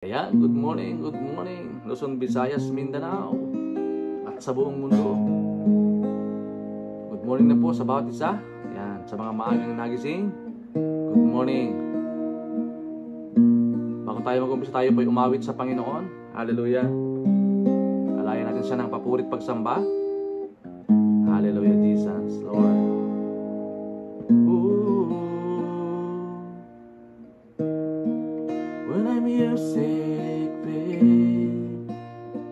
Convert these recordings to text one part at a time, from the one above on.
Ayan, good morning, Luzon, Visayas, Mindanao, at sa buong mundo. Good morning na po sa bawat isa. Ayan, sa mga maagang nagising, good morning. Bago tayo mag-umpisa, tayo po'y umawit sa Panginoon. Hallelujah. Alayan natin siya ng papurit pagsamba. Hallelujah, Jesus, Lord. When my music fades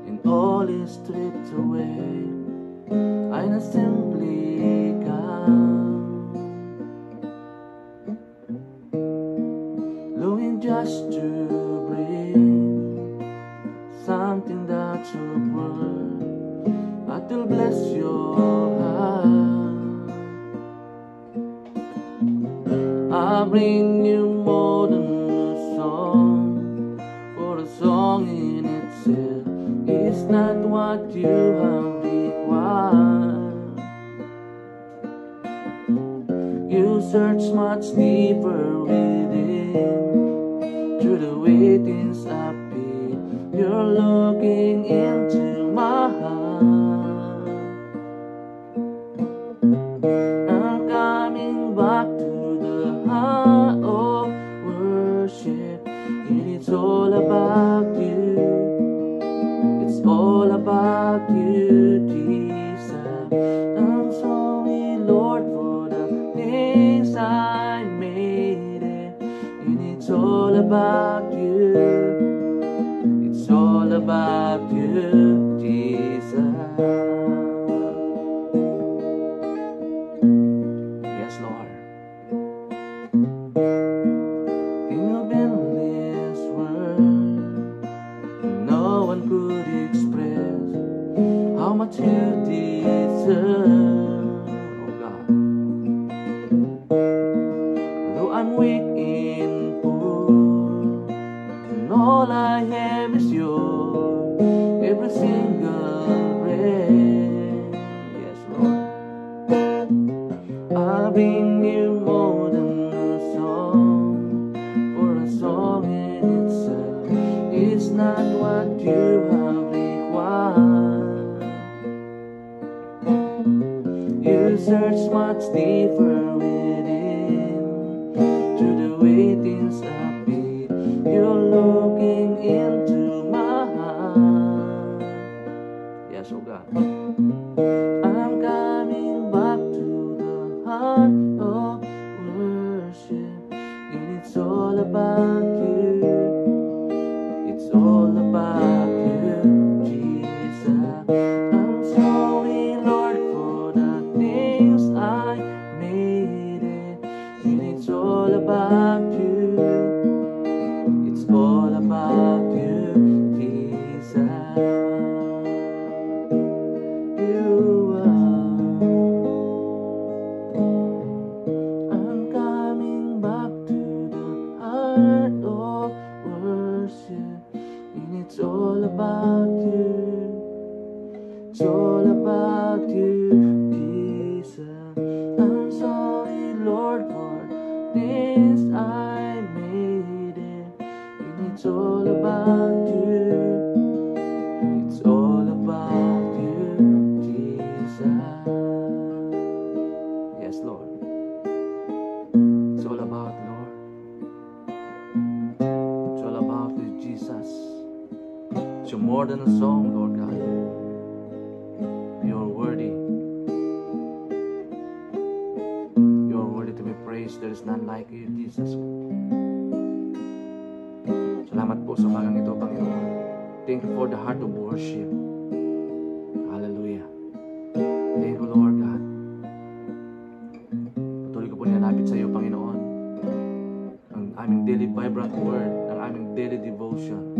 and all is stripped away, I not simply come, longing just to bring something that's of worth that will bless your heart. I bring you more than song in itself is not what you have required. You search much deeper within, through the way things appear. You're looking into my heart. I'm coming back to the heart of worship. It's all about you. It's all about you, Jesus. I'm sorry, Lord, for the things I made it. And it's all about you. It's all about you, Jesus. Yes, Lord. How much you deserve, oh God. Though I'm weak and poor, and all I have is yours, every single breath. Yes, Lord. I bring you more than a song, for a song in itself is not what you have required. You search much deeper within, through the way things appear. You're looking into my heart. Yes, oh God. I'm coming back to the heart of worship, and it's all about you. It's all about you, Jesus. I'm sorry, Lord, for the things I made it. And it's all about you. It's all about you, Jesus. You are. I'm coming back to the heart of worship. And it's all about you. It's all about you, Jesus. I'm sorry, Lord, for things I made it. And it's all about you. It's all about you, Jesus. Yes, Lord. It's all about, Lord. It's all about you, Jesus. You're more than a song, Lord God. You're worthy. You're worthy to be praised. There is none like you, Jesus. Salamat po sa umagang ito, Panginoon. Thank you for the heart of worship. Hallelujah. Thank you, Lord God. Patuloy ko po nilalapit sa iyo, Panginoon, ang aming daily vibrant word, ang aming daily devotion,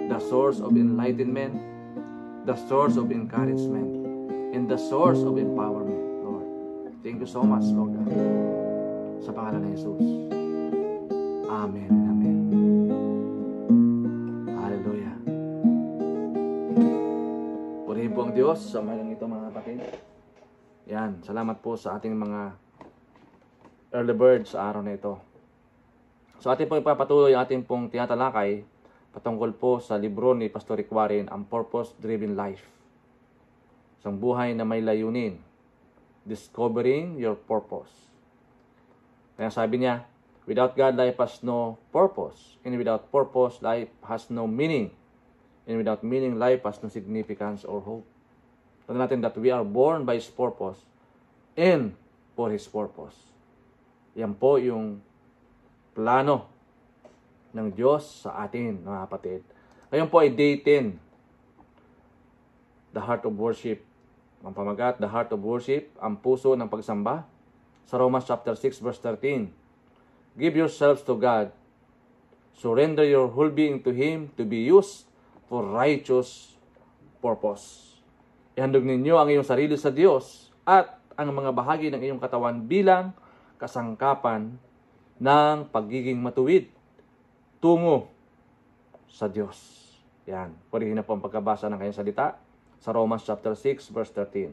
the source of enlightenment, the source of encouragement, and the source of empowerment, Lord. Thank you so much, Lord God. Sa pangalan ni Jesus. Amen and amen. Hallelujah. Purihin po ang Diyos sa umagang ito, mga kapatid. Yan, salamat po sa ating mga early birds sa araw na ito. So atin pong ipapatuloy ang ating pong tinatalakay patungkol po sa libro ni Pastor Rick Warren, ang Purpose-Driven Life. Isang buhay na may layunin. Discovering your purpose. Kaya sabi niya, without God, life has no purpose. And without purpose, life has no meaning. And without meaning, life has no significance or hope. Tandaan natin that we are born by His purpose and for His purpose. Yan po yung plano ng Diyos sa atin, mga kapatid. Ngayon po ay day 10. The heart of worship. Ang pamagat, the heart of worship, ang puso ng pagsamba. Sa Romans chapter 6 verse 13. Give yourselves to God. Surrender your whole being to Him to be used for righteous purpose. Ihandog ninyo ang iyong sarili sa Diyos at ang mga bahagi ng iyong katawan bilang kasangkapan ng pagiging matuwid tungo sa Diyos. Yan. Purihin na po ang pagkabasa ng kanyang salita sa Romans chapter 6 verse 13.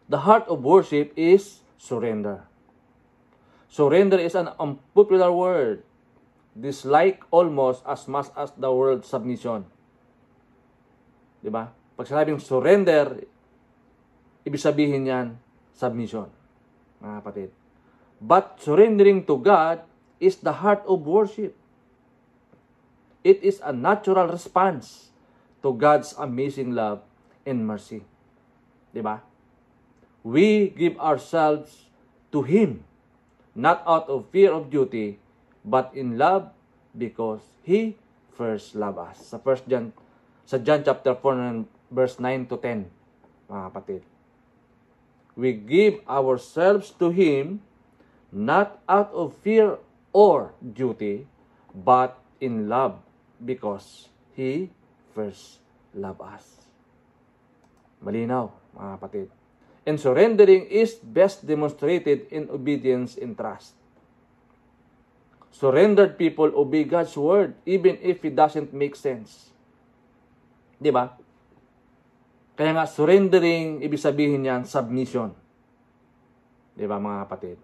The heart of worship is surrender. Surrender is an unpopular word, disliked almost as much as the word submission. Diba? Pag sinabing surrender, ibig sabihin yan, submission. Mga kapatid. But surrendering to God is the heart of worship. It is a natural response to God's amazing love and mercy. Diba? We give ourselves to Him, not out of fear of duty, but in love because He first loved us. Sa John chapter 4 verse 9 to 10, mga kapatid. We give ourselves to Him not out of fear or duty, but in love because He first loved us. Malinaw, mga kapatid. And surrendering is best demonstrated in obedience and trust. Surrendered people obey God's word even if it doesn't make sense. Diba? Kaya nga, surrendering, ibig sabihin yan, submission. Diba, mga kapatid?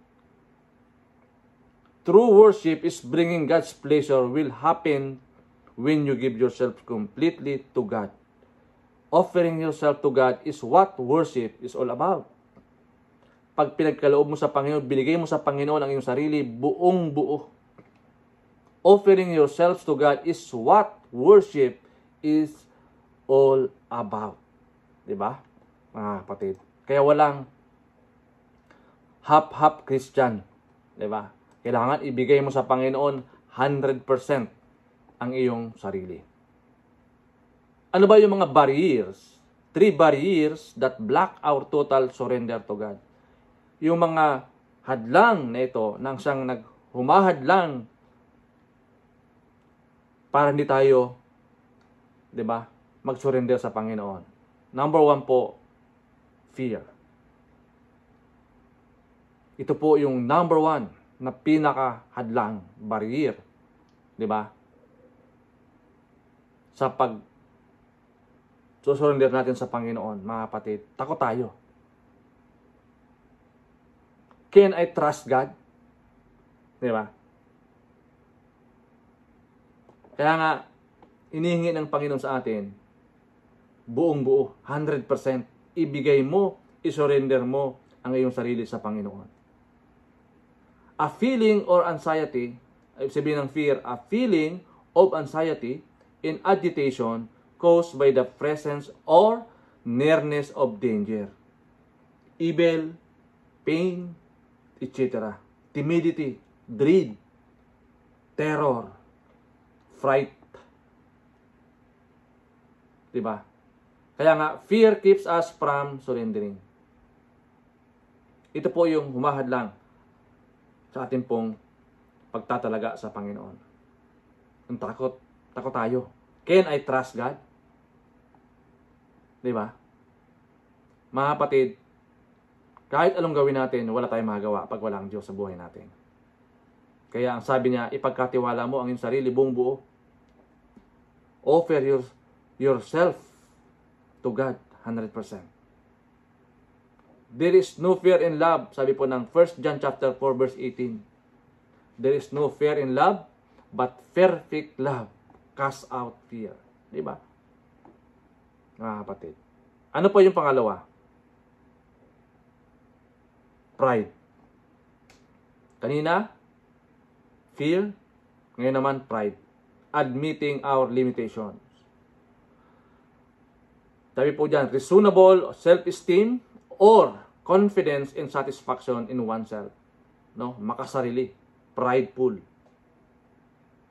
True worship is bringing God's pleasure will happen when you give yourself completely to God. Offering yourself to God is what worship is all about. Pag pinagkaloob mo sa Panginoon, binigay mo sa Panginoon ang iyong sarili, buong buo. Offering yourselves to God is what worship is all about. Diba? Mga kapatid. Kaya walang half-half Christian. Diba? Kailangan ibigay mo sa Panginoon 100% ang iyong sarili. Ano ba yung mga barriers? 3 barriers that block our total surrender to God. Yung mga hadlang na ito, nang siyang naghumahadlang para hindi tayo, di ba, mag-surrender sa Panginoon. Number 1 po, fear. Ito po yung number 1 na pinaka-hadlang, barrier, di ba? Sa surrender natin sa Panginoon, mga kapatid, takot tayo. Can I trust God? Di ba? Kaya nga, inihingi ng Panginoon sa atin, buong buo, 100%, ibigay mo, isurrender mo ang iyong sarili sa Panginoon. A feeling or anxiety, sabihin ng fear, a feeling of anxiety and agitation caused by the presence or nearness of danger, evil, pain, etc. Timidity, dread, terror, fright. Diba? Kaya nga, fear keeps us from surrendering. Ito po yung humahadlang sa ating pong pagtatalaga sa Panginoon. Ang takot tayo. Can I trust God? Diba? Mga kapatid, kahit anong gawin natin, wala tayong magagawa pag wala ang Diyos sa buhay natin. Kaya ang sabi niya, ipagkatiwala mo ang iyong sarili buong buo. Offer yourself to God 100%. There is no fear in love, sabi po ng 1 John chapter 4 verse 18. There is no fear in love, but perfect love cast out fear. Di ba? Mga kapatid. Ano po yung pangalawa? Pride. Kanina, fear. Ngayon naman, pride. Admitting our limitations. Sabi po dyan, reasonable self-esteem or confidence and satisfaction in oneself. No? Makasarili. Prideful.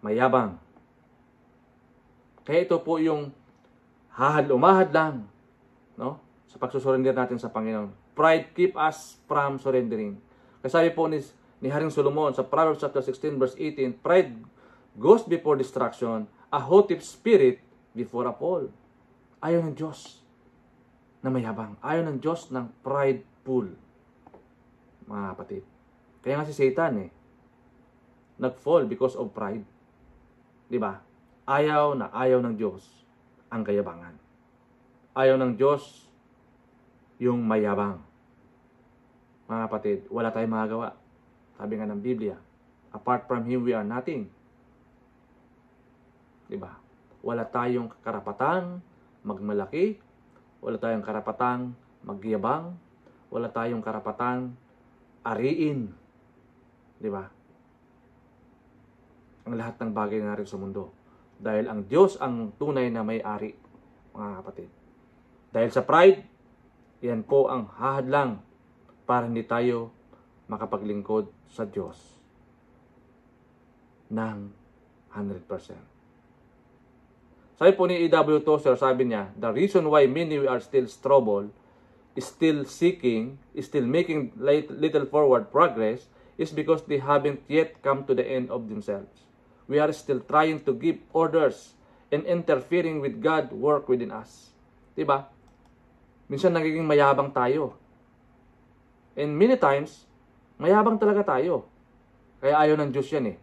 Mayabang. Kaya ito po yung umahad lang, no? Sa pagsusurrender natin sa Panginoon. Pride keep us from surrendering. Kasi sabi po ni Haring Solomon sa Proverbs chapter 16 verse 18, pride goes before destruction, a haughty spirit before a fall. Ayaw ng Diyos na mayabang. Ayaw ng Diyos ng prideful. Mga kapatid. Kaya nga si Satan nag-fall because of pride. Diba? Ayaw ng Diyos ang kayabangan. Ayaw ng Diyos yung mayabang. Mga kapatid, wala tayong magagawa. Sabi nga ng Biblia, apart from Him, we are nothing. Diba? Wala tayong karapatang magmalaki. Wala tayong karapatang magyabang. Wala tayong karapatang ariin. Diba? Ang lahat ng bagay na rin sa mundo. Dahil ang Diyos ang tunay na may-ari, mga kapatid. Dahil sa pride, yan po ang hahadlang para hindi tayo makapaglingkod sa Diyos ng 100%. Sabi po ni E.W. Tozer, sabi niya, the reason why many are still troubled, is still seeking, is still making little forward progress, is because they haven't yet come to the end of themselves. We are still trying to give orders and interfering with God's work within us. Diba? Minsan nagiging mayabang tayo. And many times, mayabang talaga tayo. Kaya ayaw ng Diyos yan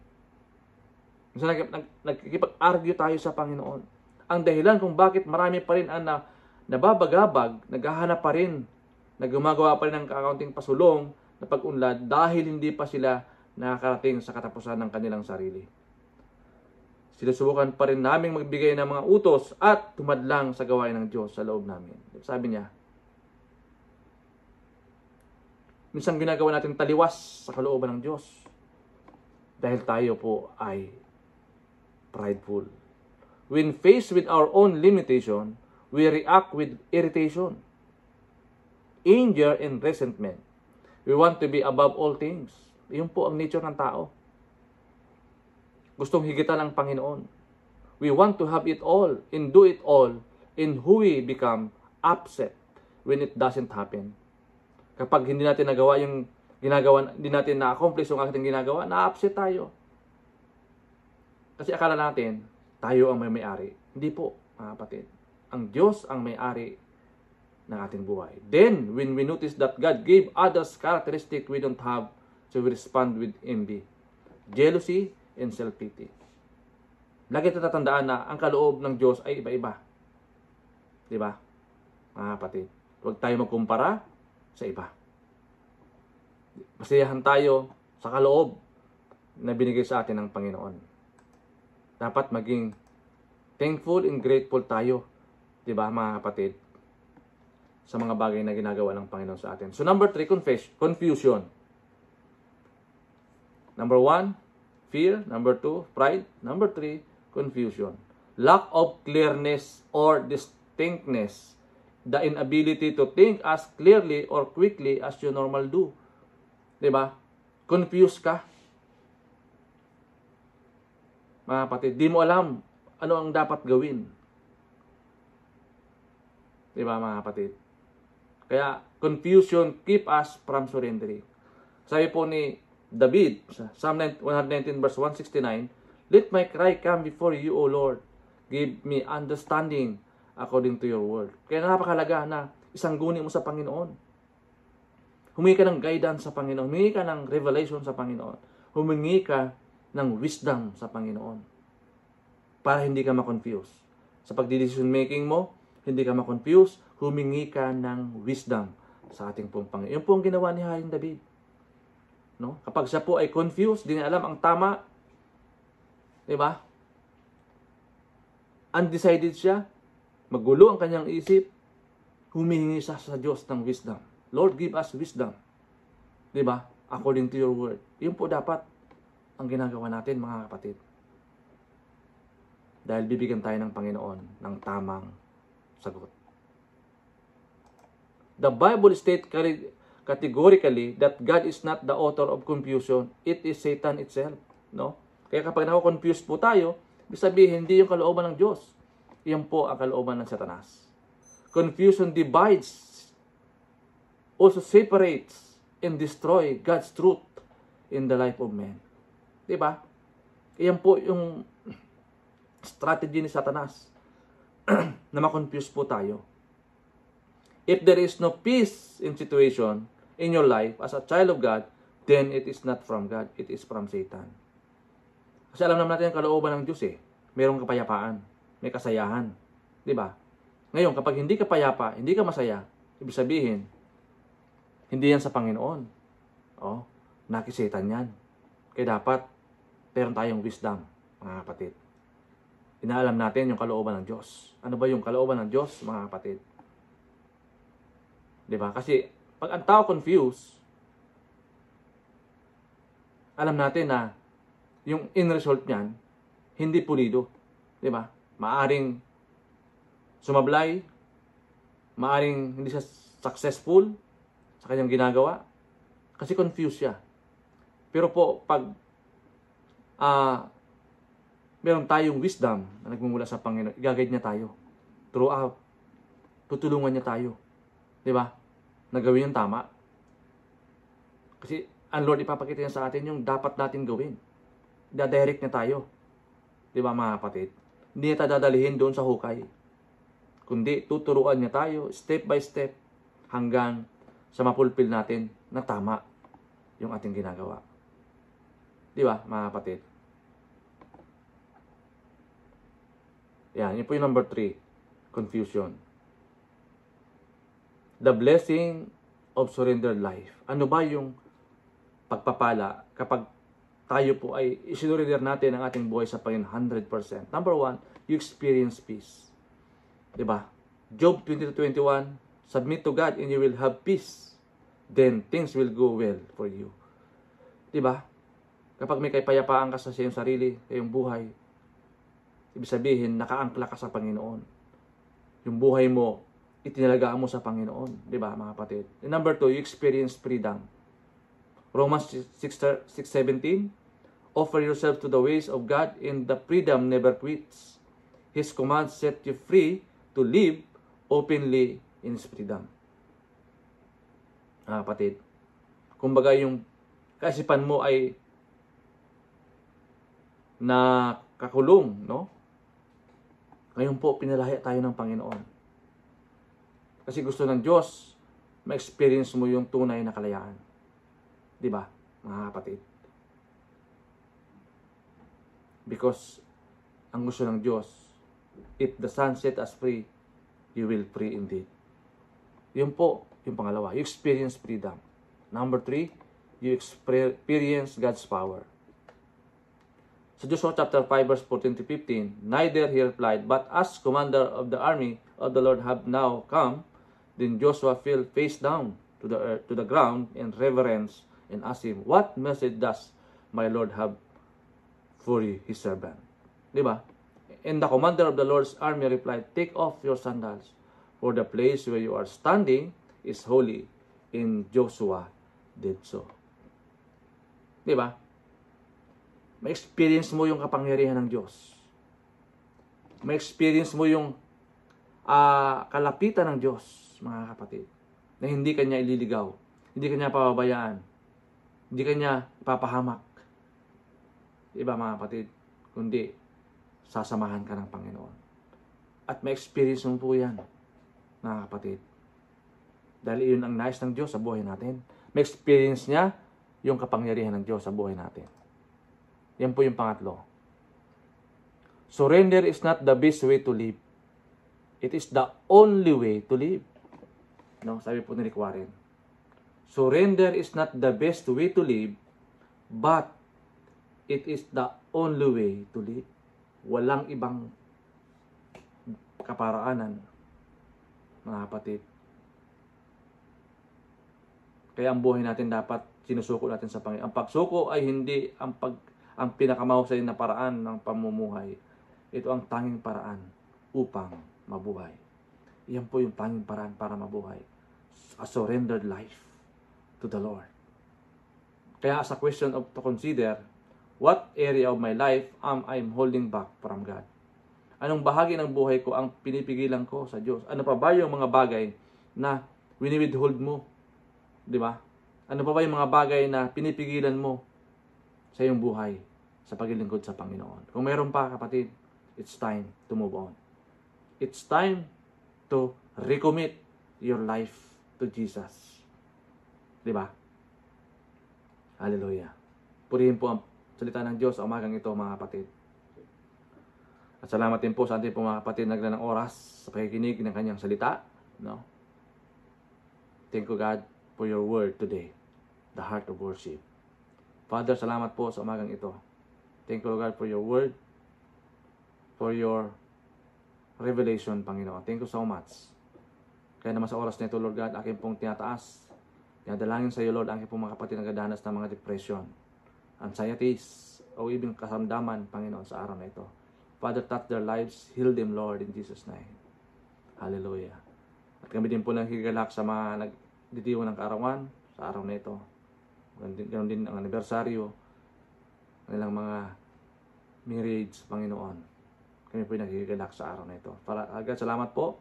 Minsan nagkikipag-argue tayo sa Panginoon. Ang dahilan kung bakit marami pa rin ang nababagabag, naghahanap pa rin, gumagawa pa rin ng kakaunting pasulong na pag-unlad dahil hindi pa sila nakakarating sa katapusan ng kanilang sarili. Sinusubukan pa rin naming magbigay ng mga utos at tumadlang sa gawain ng Diyos sa loob namin. Sabi niya, minsan ginagawa natin taliwas sa kalooban ng Diyos dahil tayo po ay prideful. When faced with our own limitation, we react with irritation, anger, and resentment. We want to be above all things. Iyon po ang nature ng tao. Gustong higitan ang Panginoon. We want to have it all and do it all, in who we become upset when it doesn't happen. Kapag hindi natin nagawa yung ginagawa, hindi natin na-accomplish yung ating ginagawa, na-upset tayo. Kasi akala natin, tayo ang may-ari. Hindi po, mga kapatid. Ang Diyos ang may-ari ng ating buhay. Then, when we notice that God gave others characteristics we don't have, so we respond with envy, jealousy, and self-pity. Lagi tatandaan na ang kaloob ng Diyos ay iba-iba. Diba? Mga kapatid, huwag tayo magkumpara sa iba. Masiyahan tayo sa kaloob na binigay sa atin ng Panginoon. Dapat maging thankful and grateful tayo, diba mga kapatid, sa mga bagay na ginagawa ng Panginoon sa atin. So number 3, confusion. Number 1, fear. Number 2, pride. Number 3, confusion. Lack of clearness or distinctness. The inability to think as clearly or quickly as you normal do. Diba? Confused ka. Mga kapatid, di mo alam ano ang dapat gawin. Diba mga kapatid? Kaya, confusion keep us from surrendering. Sabi po ni David, sa Psalm 119 verse 169, let my cry come before you, O Lord. Give me understanding according to your word. Kaya napakalaga na isang guni mo sa Panginoon. Humingi ka ng guidance sa Panginoon. Humingi ka ng revelation sa Panginoon. Humingi ka ng wisdom sa Panginoon. Para hindi ka ma-confuse. Sa pagdidesisyon making mo, hindi ka ma-confuse, humingi ka ng wisdom sa ating pong Panginoon. Yung pong ginawa ni Haring David. No? Kapag siya po ay confused, di niya alam ang tama, Di ba? Undecided siya, magulo ang kanyang isip, humihingi siya sa Diyos ng wisdom. Lord, give us wisdom. Di ba? According to your word. Yun po dapat ang ginagawa natin, mga kapatid. Dahil bibigyan tayo ng Panginoon ng tamang sagot. The Bible states categorically that God is not the author of confusion. It is Satan itself. No? Kaya kapag nako-confuse po tayo, ibig sabihin, hindi yung kalooban ng Diyos. Yan po ang kalooban ng Satanas. Confusion divides, also separates, and destroy God's truth in the life of man. Diba? Yan po yung strategy ni Satanas na ma-confuse po tayo. If there is no peace in situation in your life as a child of God, then it is not from God, it is from Satan. Kasi alam naman natin ang kalooban ng Diyos eh. Mayroong kapayapaan, may kasayahan. Diba? Ngayon, kapag hindi ka payapa, hindi ka masaya, ibig sabihin, hindi yan sa Panginoon. Oh, nakisatan yan. Kaya dapat, meron tayong wisdom, mga kapatid. Inaalam natin yung kalooban ng Diyos. Ano ba yung kalooban ng Diyos, mga kapatid? Diba? Kasi, pag ang tao confused, alam natin na yung end result niyan, hindi pulido. Diba? Maaring sumablay, maaring hindi siya successful sa kanyang ginagawa, kasi confused siya. Pero po, pag meron tayong wisdom na nagmumula sa Panginoon, i-guide niya tayo throughout. Tutulungan niya tayo. Diba? Na gawin yung tama. Kasi ang Lord ipapakita niya sa atin yung dapat natin gawin. Dadirect niya tayo. Diba, mga kapatid? Hindi niya tayo dadalihin doon sa hukay. Kundi tuturuan niya tayo step by step hanggang sa mapulpil natin na tama yung ating ginagawa. Diba, mga kapatid? Yan, yun po yung number 3. Confusion. The blessing of surrendered life. Ano ba yung pagpapala kapag tayo po ay isinurrender natin ang ating buhay sa Panginoon 100%? Number 1, you experience peace. Diba? Job 22:21, submit to God and you will have peace. Then things will go well for you. Diba? Kapag may kapayapaan ka sa iyong sarili, sa iyong buhay, ibig sabihin, nakaangkla ka sa Panginoon. Yung buhay mo, itinalagaan mo sa Panginoon. Diba, mga kapatid? And number 2, you experience freedom. Romans 6:17, offer yourself to the ways of God and the freedom never quits. His commands set you free to live openly in His freedom. Mga kapatid, kumbaga yung kaisipan mo ay nakakulong, no? Ngayon po, pinalaya tayo ng Panginoon. Kasi gusto ng Diyos, ma-experience mo yung tunay na kalayaan. Diba, mga kapatid? Because, ang gusto ng Diyos, if the Son set us free, you will free indeed. Yun po, yung pangalawa. You experience freedom. Number 3, you experience God's power. Sa Joshua chapter 5 verse 14 to 15, neither he replied, but as commander of the army of the Lord have now come, then Joshua fell face down to the ground in reverence and asked him, what message does my Lord have for his servant? Diba? And the commander of the Lord's army replied, take off your sandals, for the place where you are standing is holy. And Joshua did so. Diba? Ma-experience mo yung kapangyarihan ng Diyos. Ma-experience mo yung kalapitan ng Diyos, mga kapatid. Na hindi kanya ililigaw. Hindi kanya pababayaan. Hindi kanya ipapahamak. Diba, mga kapatid? Kundi, sasamahan ka ng Panginoon. At ma-experience mo po yan, mga kapatid. Dahil yun ang nais ng Diyos sa buhay natin. Ma-experience niya yung kapangyarihan ng Diyos sa buhay natin. Yan po yung pangatlo. Surrender is not the best way to live. It is the only way to live. No, sabi po ni Rick Warren. Surrender is not the best way to live, but it is the only way to live. Walang ibang kaparaanan, mga kapatid. Kaya ang buhay natin dapat sinusuko natin sa Panginoon. Ang pagsuko ay hindi ang pinakamahusay na paraan ng pamumuhay. Ito ang tanging paraan upang mabuhay. Iyan po yung tanging paraan para mabuhay. A surrendered life to the Lord. Kaya as a question to consider, what area of my life am I holding back from God? Anong bahagi ng buhay ko ang pinipigilan ko sa Diyos? Ano pa ba yung mga bagay na wini-withhold mo? Di ba? Ano pa ba yung mga bagay na pinipigilan mo sa iyong buhay sa paglilingkod sa Panginoon? Kung mayroon pa, kapatid, it's time to move on. It's time to recommit your life to Jesus. Di ba? Hallelujah. Purihin po ang salita ng Diyos sa umagang ito, mga kapatid. At salamat din po sa ating po mga kapatid naglaan ng oras sa pakikinig ng kanyang salita. No? Thank you, God, for your word today, the heart of worship. Father, salamat po sa umagang ito. Thank you, God, for your word, for your revelation, Panginoon. Thank you so much. Kaya naman sa oras na ito, Lord God, aking pong tinataas. Tinadalangin sa iyo, Lord, aking pong mga kapatid nagdadanas ng mga depression, anxieties, o ibang kasamdaman, Panginoon, sa araw na ito. Father, touch their lives, heal them, Lord, in Jesus' name. Hallelujah. At kami din po nakikigalak sa mga nagditiwan ng kaarawan sa araw na ito. Ganon din ang anibersaryo, kanilang mga marriage, Panginoon. Kami po nakikigalak sa araw na ito. Para agad, salamat po.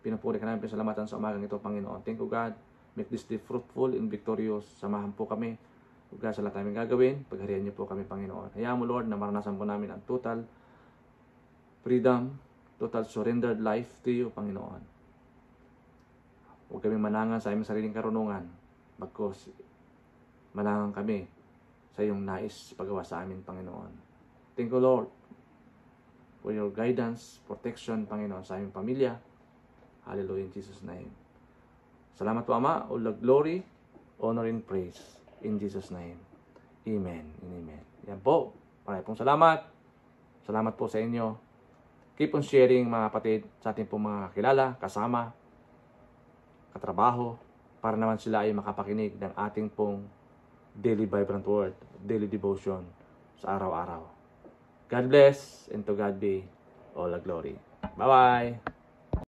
Pinupuri ka namin, pinasalamatan sa umagang ito, Panginoon. Thank you, God. Make this day fruitful and victorious. Samahan po kami. God, sa lahat namin gagawin, pagharian niyo po kami, Panginoon. Hayaan mo, Lord, na maranasan po namin ang total freedom, total surrendered life to you, Panginoon. Huwag kami manangan sa aming sariling karunungan, bagkus manangan kami sa iyong nais paggawa sa amin, Panginoon. Thank you, Lord, for your guidance, protection, Panginoon, sa aming pamilya. Hallelujah, in Jesus' name. Salamat po, Ama. All the glory, honor, and praise in Jesus' name. Amen and amen. Yan po. Maraming pong salamat. Salamat po sa inyo. Keep on sharing, mga kapatid, sa ating pong mga kilala, kasama, katrabaho, para naman sila ay makapakinig ng ating pong daily vibrant word, daily devotion sa araw-araw. God bless, and to God be all the glory. Bye-bye!